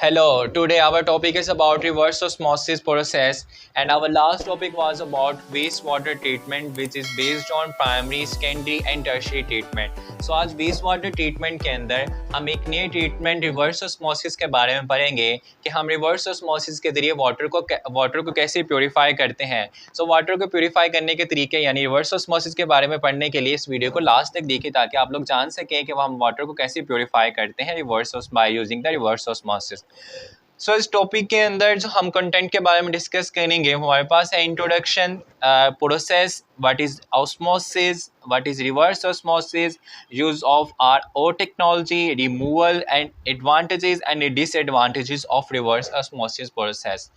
Hello, today our topic is about reverse osmosis process and our last topic was about wastewater treatment which is based on primary, secondary and tertiary treatment. So आज waste water treatment के अंदर हम एक नए treatment reverse osmosis के बारे में पढ़ेंगे कि हम रिवर्स osmosis के जरिए वाटर को कैसे प्योरीफाई करते हैं. सो वाटर को प्योरीफाई करने के तरीके यानी रिवर्स osmosis के बारे में पढ़ने के लिए इस वीडियो को लास्ट तक देखिए ताकि आप लोग जान सकें कि हम वाटर को कैसे प्योरीफाई करते हैं by using the reverse osmosis. सो इस टॉपिक के अंदर जो हम कंटेंट के बारे में डिस्कस करेंगे हमारे पास है introduction, process, what is osmosis, what is reverse osmosis, use of R O technology, removal and advantages and disadvantages of reverse osmosis process.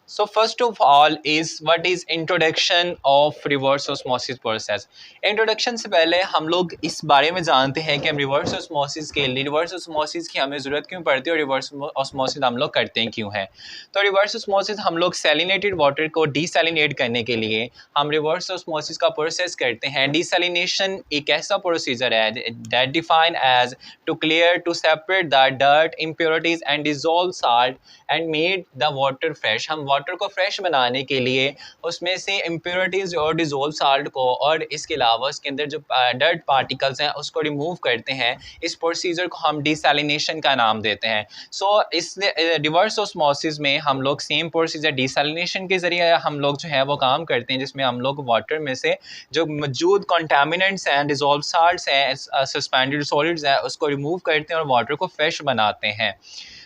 So first of all is what is introduction of reverse osmosis process. Introduction से पहले हम लोग इस बारे में जानते हैं कि हम reverse osmosis के लिए reverse osmosis की हमें ज़रूरत क्यों पड़ती है और reverse osmosis हम लोग करते हैं क्यों है. तो reverse osmosis हम लोग salinated water को desalinate करने के लिए हम reverse osmosis का process करते हैं. Desalination एक ऐसा procedure है that defined as to clear, to separate the dirt, impurities and dissolve salt and made the water fresh. हम वाटर को फ्रेश बनाने के लिए उसमें से इम्प्योरिटीज़ और डिज़ोल्व साल्ट को और इसके अलावा उसके अंदर जो डर्ट पार्टिकल्स हैं उसको रिमूव करते हैं. इस प्रोसीजर को हम डिसैलिनेशन का नाम देते हैं. सो इस रिवर्स ऑस्मोसिस में हम लोग सेम प्रोसीजर डिसैलिनेशन के ज़रिए हम लोग जो है वो काम करते हैं जिसमें हम लोग वाटर में से जो मौजूद कंटामिनेंट्स हैं, डिज़ोल्व साल्ट्स हैं, सस्पेंडेड सॉलिड्स हैं उसको रिमूव करते हैं और वाटर को फ्रेश बनाते हैं.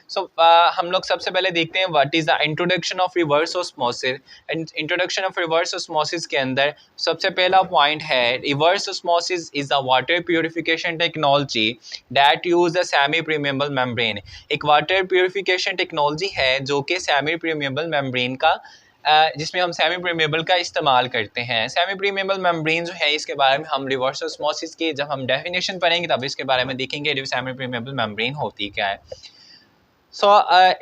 सो हम लोग सबसे पहले देखते हैं what is the introduction of reverse osmosis. Introduction of reverse osmosis के अंदर सबसे पहला पॉइंट है reverse osmosis is the water purification technology that use the semi permeable membrane. एक वाटर प्योरीफिकेशन टेक्नोलॉजी है जो कि सेमी परमेबल मेम्ब्रेन का जिसमें हम सेमी परमेबल का इस्तेमाल करते हैं. सेमी परमेबल मेम्ब्रेन जो है इसके बारे में हम रिवर्स ऑस्मोसिस की जब हम डेफिनेशन पढ़ेंगे तब इसके बारे में देखेंगे सेमी परमेबल मेम्ब्रेन होती क्या है. So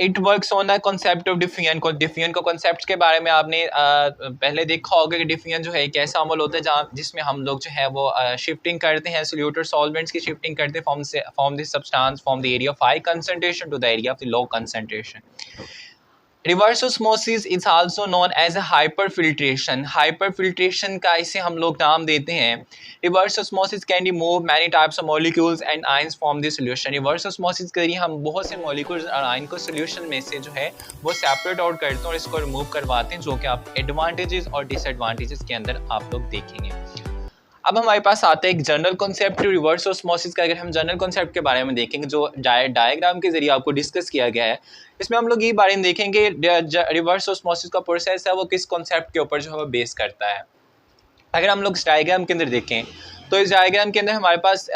it works on the concept of defiant को. डिफियन को कॉन्सेप्ट के बारे में आपने पहले देखा होगा कि डिफियन जो है एक ऐसा अमल होता है जहाँ जिसमें हम लोग जो है वो शिफ्टिंग करते हैं, सोल्यूटर सॉल्वेंट्स की शिफ्टिंग करते हैं from the substance from the area of high concentration to the area of the low concentration. Reverse osmosis is also known as a hyperfiltration. Hyperfiltration का इसे हम लोग नाम देते हैं. Reverse osmosis can remove many types of molecules and ions from the solution. Reverse osmosis के जरिए हम बहुत से मॉलिक्यूल्स और आयन को सॉल्यूशन में से जो है वो सेपरेट आउट करते हैं और इसको रिमूव करवाते हैं जो कि आप एडवांटेजेस और डिसएडवांटेजेस के अंदर आप लोग देखेंगे. अब हमारे पास आता है एक जनरल कॉन्सेप्ट रिवर्स ऑस्मोसिस का. अगर हम जनरल कॉन्सेप्ट के बारे में देखेंगे जो डायग्राम के जरिए आपको डिस्कस किया गया है इसमें हम लोग ये बारे में देखेंगे रिवर्स ऑस्मोसिस का प्रोसेस है वो किस कॉन्सेप्ट के ऊपर जो है वो बेस करता है. अगर हम लोग इस डायग्राम के अंदर देखें तो इस डायग्राम के अंदर हमारे पास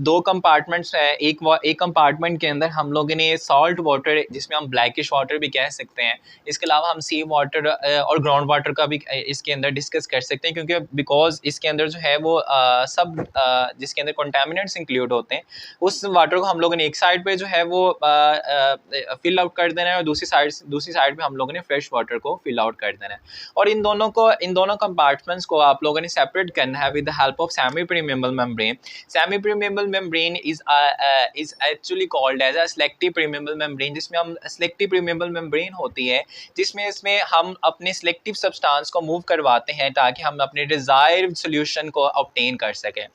दो कंपार्टमेंट्स हैं. एक कंपार्टमेंट के अंदर हम लोगों ने सॉल्ट वाटर जिसमें हम ब्लैकिश वाटर भी कह सकते हैं, इसके अलावा हम सी वाटर और ग्राउंड वाटर का भी इसके अंदर डिस्कस कर सकते हैं क्योंकि बिकॉज इसके अंदर जो है वो सब जिसके अंदर कंटामिनेंट्स इंक्लूड होते हैं उस वाटर को हम लोगों ने एक साइड पे जो है वो फिल आउट कर देना है और दूसरी साइड पे हम लोगों ने फ्रेश वाटर को फिल आउट कर देना है. और इन दोनों कंपार्टमेंट्स को आप लोगों ने सेपरेट करना है with the help of semi permeable membrane. Semi permeable membrane is actually called as a selective permeable membrane जिसमें हम selective permeable membrane होती है जिसमें इसमें हम अपने selective substance को मूव करवाते हैं ताकि हम अपने desired solution को obtain कर सकें.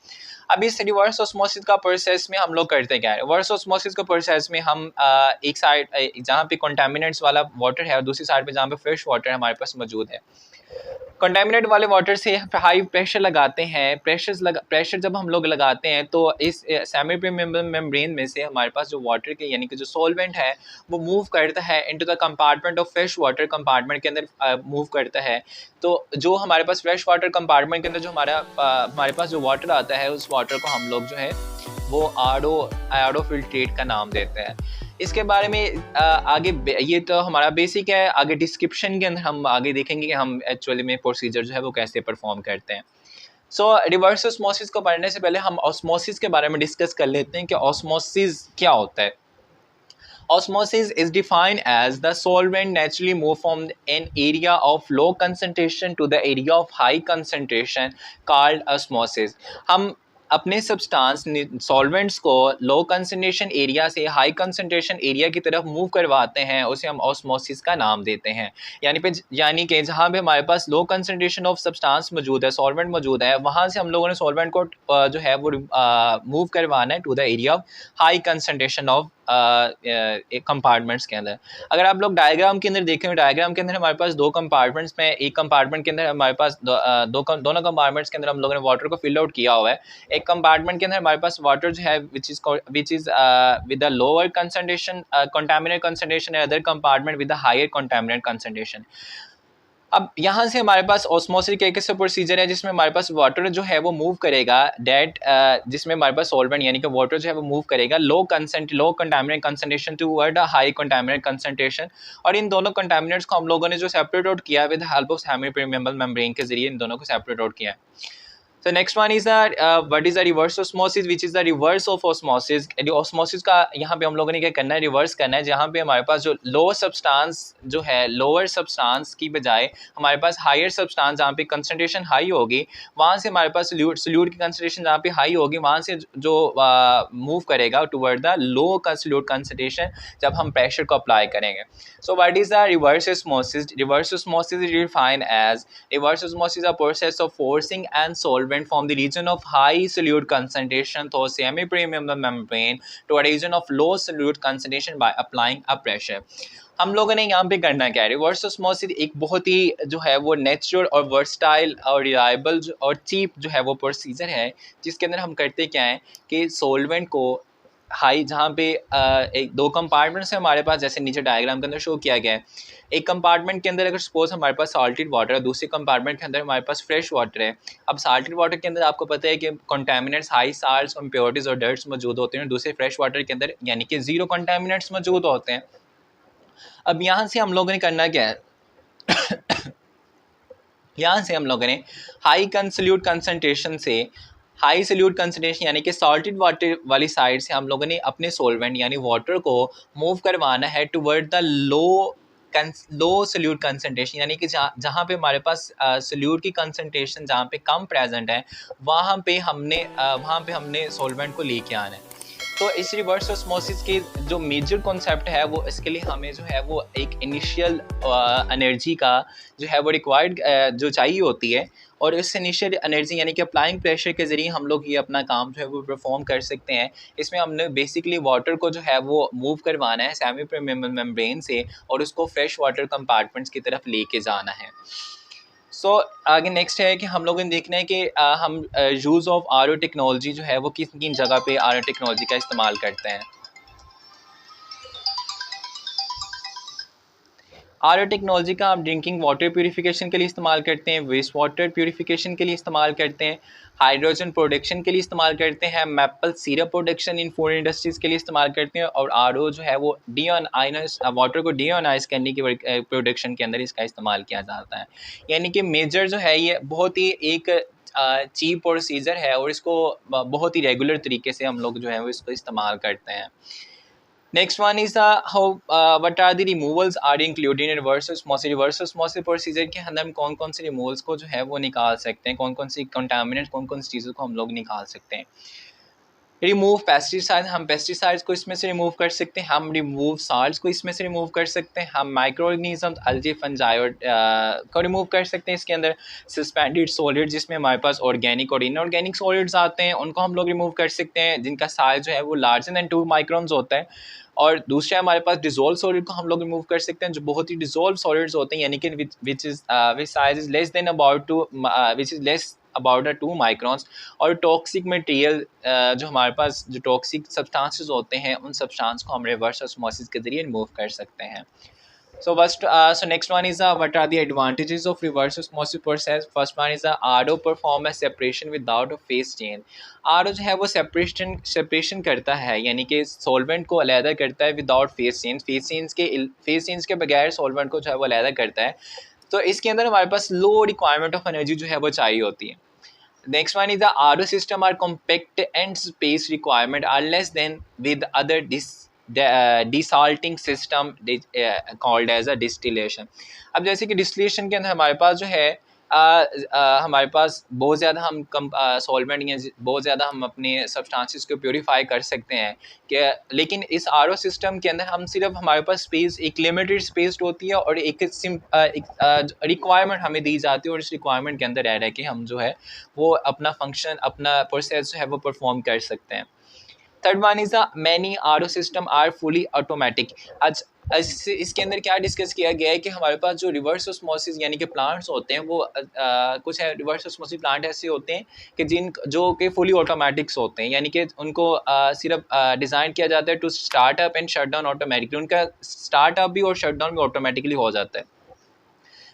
अब इस रिवर्स ऑस्मोसिस का प्रोसेस में हम लोग करते क्या है. रिवर्स ऑस्मोसिस का प्रोसेस में हम एक साइड जहाँ पे कंटामिनेंट्स वाला वाटर है और दूसरी साइड पे जहाँ पे फ्रेश वाटर हमारे पास मौजूद है. कंटामिनेट वाले वाटर से हाई प्रेशर लगाते हैं. प्रेशर जब हम लोग लगाते हैं तो इस सेमी परमेबल मेम्ब्रेन में से हमारे पास जो वाटर के यानी कि जो सॉल्वेंट है वो मूव करता है into the compartment of fresh water. Compartment के अंदर मूव करता है. तो जो हमारे पास फ्रेश वाटर कंपार्टमेंट के अंदर जो हमारे पास जो वाटर आता है उस वाटर को हम लोग जो है वो आरओ फिल्ट्रेट का नाम देते हैं. इसके बारे में आगे ये तो हमारा बेसिक है. आगे डिस्क्रिप्शन के अंदर हम आगे देखेंगे कि हम एक्चुअली में प्रोसीजर जो है वो कैसे परफॉर्म करते हैं. सो रिवर्स ऑस्मोसिस को पढ़ने से पहले हम ऑस्मोसिस के बारे में डिस्कस कर लेते हैं कि ऑस्मोसिस क्या होता है. Osmosis is defined as the solvent naturally move from an area of low concentration to the area of high concentration called osmosis. हम अपने सब्सटेंस सॉल्वेंट्स को लो कंसंट्रेशन एरिया से हाई कंसंट्रेशन एरिया की तरफ move करवाते हैं, उसे हम ऑस्मोसिस का नाम देते हैं। यानी कि जहाँ पे हमारे पास लो कंसंट्रेशन ऑफ सब्सटेंस मौजूद है, सॉल्वेंट मौजूद है, वहाँ से हम लोगों ने सॉल्वेंट को जो है वो मूव करवाना है to the area of high concentration of compartments के अंदर। अगर आप लोग डायग्राम के अंदर देखें, डायग्राम के अंदर हमारे पास दो कंपार्टमेंट्स में, एक कंपार्टमेंट के अंदर हमारे पास दोनों कंपार्टमेंट्स के अंदर हम लोगों ने वाटर को फिल आउट किया हुआ है। एक कंपार्टमेंट के अंदर हमारे पास वाटर जो है which is with the lower concentration contaminant concentration, other compartment with the higher contaminant concentration. अब यहाँ से हमारे पास ऑस्मोसिस एक ऐसा प्रोसीजर है जिसमें हमारे पास वाटर जो है वो मूव करेगा डेट जिसमें हमारे पास सॉल्वेंट यानी कि वाटर जो है वो मूव करेगा low contaminant concentration toward high contaminant concentration. और इन दोनों कंटामिनेंट्स को हम लोगों ने जो सेपरेट आउट किया with help of semi permeable membrane के जरिए इन दोनों को सेपरेट आउट किया है। So next one is what is the reverse osmosis, which is the reverse of osmosis। osmosis का यहाँ पे हम लोगों ने क्या करना है, रिवर्स करना है। जहाँ पे हमारे पास जो लोअर सब्सटेंस जो है, लोअर सब्सटेंस की बजाय हमारे पास हायर सब्सटेंस जहाँ पे कंसंट्रेशन हाई होगी, वहाँ से हमारे पास सोल्यूट की कंसंट्रेशन जहाँ पे हाई होगी, वहाँ से जो मूव करेगा toward the low solute concentration जब हम प्रेशर को अप्लाई करेंगे। So what is the reverse osmosis? Reverse osmosis is defined as reverse osmosis is a process of forcing and solvent from the region of high solute concentration through semi-permeable membrane to a region of low solute concentration by applying a pressure। हम लोगों ने यहाँ पे करना क्या है, reverse osmosis एक बहुत ही जो है वो नेचुरल और वर्सटाइल और रिलायबल और चीप जो है वो प्रोसीजर है, जिसके अंदर हम करते क्या है कि सोलवेंट को हाई जहाँ पे एक दो कंपार्टमेंट्स हैं हमारे पास, जैसे नीचे डायग्राम के अंदर शो किया गया है। एक कंपार्टमेंट के अंदर अगर सपोज हमारे पास साल्टेड वाटर है, दूसरे कंपार्टमेंट के अंदर हमारे पास फ्रेश वाटर है। अब साल्टेड वाटर के अंदर आपको पता है कि कंटामिनेंट्स हाई साल्ट्स इम्प्योरिटीज और डर्ट्स मौजूद होते हैं, दूसरे फ्रेश वाटर के अंदर यानी कि जीरो कंटामिनेंट्स मौजूद होते हैं। अब यहाँ से हम लोगों ने करना क्या है यहाँ से हम लोगों ने हाई कंसल्यूट कंसंट्रेशन से हाई सोल्यूट कंसंट्रेशन यानी कि सॉल्टेड वाटर वाली साइड से हम लोगों ने अपने सोलवेंट यानी वाटर को मूव करवाना है toward the low solute concentration, यानी कि जहाँ पे हमारे पास सोल्यूट की कंसंट्रेशन जहाँ पे कम प्रेजेंट है, वहाँ पे हमने सोलवेंट को लेके आना है। तो इस रिवर्स ऑस्मोसिस की जो मेजर कॉन्सेप्ट है वो इसके लिए हमें जो है वो एक इनिशियल एनर्जी का जो है वो रिक्वायर्ड जो चाहिए होती है, और इस इनिशियल एनर्जी यानी कि अप्लाइंग प्रेशर के ज़रिए हम लोग ये अपना काम जो है वो परफॉर्म कर सकते हैं। इसमें हमने बेसिकली वाटर को जो है वो मूव करवाना है सेमी परमेबल मेम्ब्रेन से और उसको फ्रेश वाटर कंपार्टमेंट्स की तरफ लेके जाना है। आगे नेक्स्ट है कि हम लोगों ने देखना है कि हम use of R O technology जो है वो किन किन जगह पे आर ओ टेक्नोलॉजी का इस्तेमाल करते हैं। आर ओ टेक्नोलॉजी का हम ड्रिंकिंग वाटर प्यूरिफिकेशन के लिए इस्तेमाल करते हैं, वेस्ट वाटर प्यूरिफिकेशन के लिए इस्तेमाल करते हैं, हाइड्रोजन प्रोडक्शन के लिए इस्तेमाल करते हैं, maple syrup production in food industries के लिए इस्तेमाल करते हैं, और आर ओ जो है वो डीआयोनाइज वाटर को डीआयोनाइज करने की प्रोडक्शन के अंदर इसका इस्तेमाल किया जाता है। यानी कि मेजर जो है ये बहुत ही एक चीप प्रोसीजर है और इसको बहुत ही रेगुलर तरीके से हम लोग जो है वो इसको इस्तेमाल करते हैं। Next one is what are the removals are included in reverse osmosis। reverse osmosis procedure के अंदर हम कौन कौन से रिमूवल्स को जो है वो निकाल सकते हैं, कौन कौन सी कंटामिनेंट कौन कौन सी चीज़ों को हम लोग निकाल सकते हैं। रिमूव पेस्टिसाइड, हम पेस्टिसाइड्स को इसमें से रिमूव कर सकते हैं, हम रिमूव साल्ट्स को इसमें से रिमूव कर सकते हैं, हम माइक्रो ऑर्गेनिजम्स अल्जी फंजाई को रिमूव कर सकते हैं। इसके अंदर सस्पेंडेड सॉलिड जिसमें हमारे पास ऑर्गेनिक और इनऑर्गेनिक सॉलिड्स आते हैं, उनको हम लोग रिमूव कर सकते हैं जिनका साइज जो है वो लार्जर दैन 2 माइक्रोन्स होता है। और दूसरा हमारे पास डिजोल्व सॉलिड को हम लोग रिमूव कर सकते हैं जो बहुत ही डिजोल्व सॉलिड्स होते हैं, यानी कि which size is less than about which is less about 2 microns. और टॉक्सिक मटेरियल जो हमारे पास जो टॉक्सिक सब्सटेंसेस होते हैं उन सब्सटेंस को हम रिवर्स ऑस्मोसिस के जरिए रिमूव कर सकते हैं। So next one is what are the advantages of reverse osmosis process। First one is RO perform a separation without a phase change। RO जो है वो सेपरेशन करता है, यानी कि सॉल्वेंट को अलहदा करता है विदाउट फेस चेंज के बगैर सॉल्वेंट को जो है वो अलहदा करता है। तो इसके अंदर हमारे पास लो रिक्वायरमेंट ऑफ एनर्जी जो है वो चाहिए होती है। Next one is the RO system are compact and space requirement are less than with other desalting system called as a distillation। अब जैसे कि डिस्टिलेशन के अंदर हमारे पास जो है हमारे पास बहुत ज़्यादा हम कम सॉल्वेंट या बहुत ज़्यादा हम अपने सब्सटेंसेस को प्योरीफाई कर सकते हैं कि, लेकिन इस आरओ सिस्टम के अंदर हम सिर्फ हमारे पास स्पेस एक लिमिटेड स्पेस होती है और एक रिक्वायरमेंट हमें दी जाती है और इस रिक्वायरमेंट के अंदर रह रह के हम जो है वो अपना फंक्शन अपना प्रोसेस जो है वो परफॉर्म कर सकते हैं। Third one is the many RO system are fully automatic. आज इसके अंदर क्या डिस्कस किया गया है कि हमारे पास जो रिवर्स ऑस्मोसिस यानी कि प्लांट्स होते हैं वो कुछ है रिवर्स ऑस्मोसिस प्लांट ऐसे होते हैं कि जिन जो कि फुली ऑटोमेटिक्स होते हैं, यानी कि उनको सिर्फ डिज़ाइन किया जाता है to start up and shut down automatically, उनका स्टार्ट अप भी और शट डाउन भी ऑटोमेटिकली हो जाता है।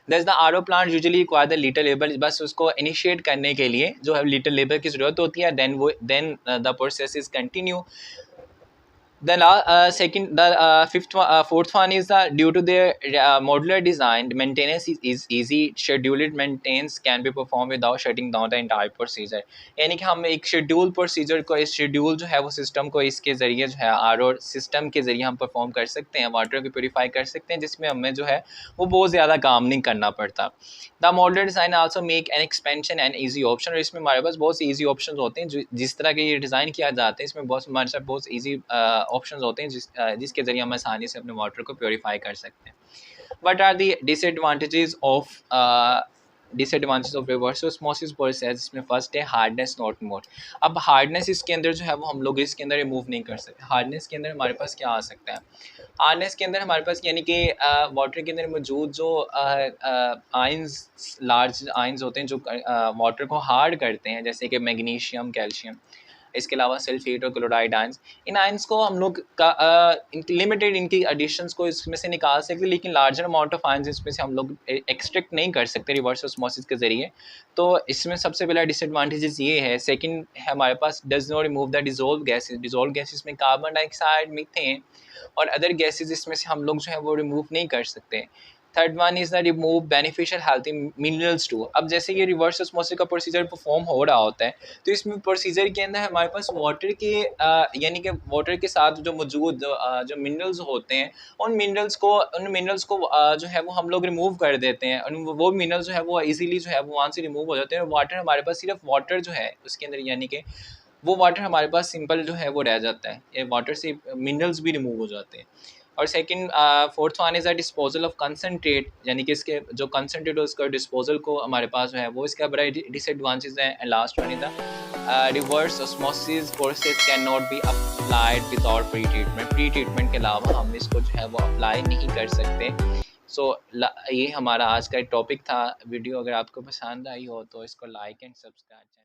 That's the RO plant usually require the little labour, बस उसको इनिशिएट करने के लिए जो है लिटिल लेबर की ज़रूरत होती है, then the process is continue. Fourth one is that due to their modular design, maintenance is easy. Scheduled maintenance can be performed without shutting down the entire procedure. यानी कि हम एक शेड्यूल प्रोसीजर को, इस शेड्यूल जो है वो system को इसके ज़रिए जो है आरओ सिस्टम के ज़रिए हम परफॉर्म कर सकते हैं, वाटर को प्योरीफाई कर सकते हैं, जिसमें हमें जो है वो बहुत ज़्यादा काम नहीं करना पड़ता। The modular design also make an expansion and easy option, और इसमें हमारे पास बहुत सी ईजी ऑप्शन होते हैं जिस तरह के ये डिज़ाइन किया जाता है, इसमें बहुत हमारे साथ बहुत ईजी ऑप्शंस होते हैं जिसके ज़रिए हम आसानी से अपने वाटर को प्योरीफाई कर सकते हैं। What are the disadvantages of reverse osmosis process? इसमें फर्स्ट है हार्डनेस नॉट मोर। अब हार्डनेस इसके अंदर जो है वो हम लोग इसके अंदर रिमूव नहीं कर सकते। हार्डनेस के अंदर हमारे पास क्या आ सकता है? हार्डनेस के अंदर हमारे पास यानी कि वाटर के अंदर मौजूद जो आयंस, लार्ज आयंस होते हैं जो वाटर को हार्ड करते हैं, जैसे कि मैग्नीशियम, कैल्शियम, इसके अलावा सल्फेट और क्लोराइड आयंस, इन आयंस को हम लोग लिमिटेड इनकी एडिशंस को इसमें से निकाल सकते, लेकिन लार्जर अमाउंट ऑफ आयंस इसमें से हम लोग एक्सट्रैक्ट नहीं कर सकते रिवर्स ऑस्मोसिस के ज़रिए। तो इसमें सबसे पहला डिसएडवांटेजेस ये है। सेकंड है हमारे पास does not remove the dissolve gases. Dissolve gases में कार्बन डाइऑक्साइड, मीथेन और अदर गैसेज इसमें से हम लोग जो है वो रिमूव नहीं कर सकते। Third one is the remove beneficial healthy minerals too. अब जैसे ये रिवर्स ऑस्मोसिस का प्रोसीजर परफॉर्म हो रहा होता है, तो इसमें प्रोसीजर के अंदर हमारे पास वाटर के यानी कि वाटर के साथ जो मौजूद जो मिनरल्स होते हैं, उन मिनरल्स को जो है वो हम लोग रिमूव कर देते हैं, और वो मिनरल्स जो है वो इजीली जो है वो वहाँ से रिमूव हो जाते हैं। वाटर हमारे पास सिर्फ वाटर जो है उसके अंदर, यानी कि वो वाटर हमारे पास सिंपल जो है वो रह जाता है, ये वाटर से मिनरल्स भी रिमूव हो जाते हैं। और second fourth one is the disposal of concentrate, यानी कि इसके जो कंसनट्रेट है उसका डिस्पोजल को हमारे पास जो है वो इसका बड़ा डिसएडवांटेज है। And last one is the reverse osmosis process can not be applied without pre treatment. Pre treatment के अलावा हम इसको जो है वो अप्लाई नहीं कर सकते। सो ये हमारा आज का टॉपिक था। वीडियो अगर आपको पसंद आई हो तो इसको लाइक एंड सब्सक्राइब